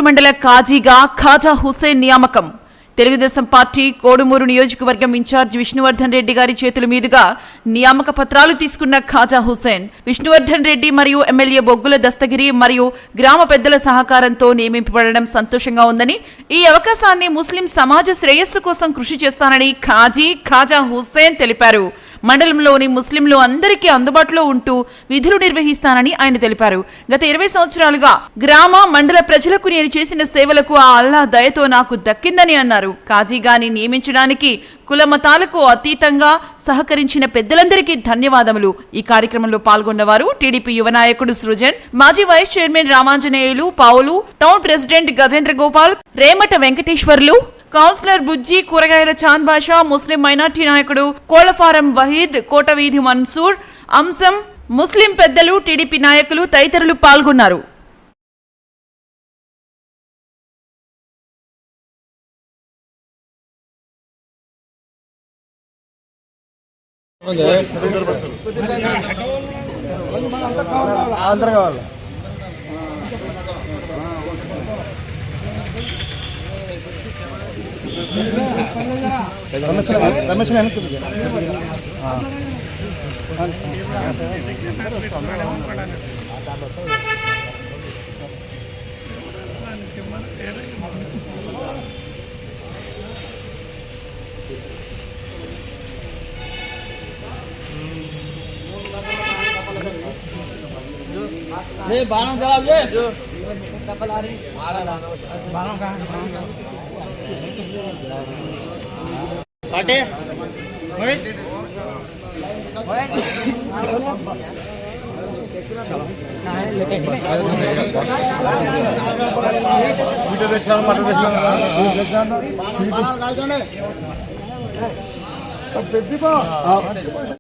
మండల కాజీగా ఖాజా హుస్సేన్ నియామకం. తెలుగుదేశం పార్టీ కోడుమూరు నియోజకవర్గం ఇన్ఛార్జ్ విష్ణువర్ధన్ రెడ్డి గారి చేతుల మీదుగా నియామక పత్రాలు తీసుకున్న ఖాజా హుస్సేన్ విష్ణువర్ధన్ రెడ్డి మరియు ఎమ్మెల్యే బొగ్గుల దస్తగిరి మరియు గ్రామ పెద్దల సహకారంతో నియమింపబడడం సంతోషంగా ఉందని, ఈ అవకాశాన్ని ముస్లిం సమాజ శ్రేయస్సు కోసం కృషి చేస్తానని ఖాజా హుస్సేన్ తెలిపారు. మండలంలోని ముస్లింలు అందరికీ అందుబాటులో ఉంటూ విధులు నిర్వహిస్తానని ఆయన తెలిపారు. గత 20 సంవత్సరాలుగా గ్రామ మండల ప్రజలకు నేను చేసిన సేవలకు ఆ అల్లా దయతో నాకు దక్కిందని అన్నారు. కాజీగాని నియమించడానికి కుల మతాలకు అతీతంగా సహకరించిన పెద్దలందరికీ ధన్యవాదములు. ఈ కార్యక్రమంలో పాల్గొన్నవారు టీడీపీ యువ నాయకుడు సృజన్, మాజీ వైస్ చైర్మన్ రామాంజనేయులు, పావులు, టౌన్ ప్రెసిడెంట్ గజేంద్ర గోపాల్, రేమట వెంకటేశ్వర్లు, కౌన్సిలర్ బుజ్జి, కూరగాయల చాంద్ బాషా, ముస్లిం మైనార్టీ నాయకుడు కోళ్లఫారం వహీద్, కోటవీధి మన్సూర్, అంశం, ముస్లిం పెద్దలు, టీడీపీ నాయకులు తదితరులు పాల్గొన్నారు. बानों जवाब दे बानों का काटे चलो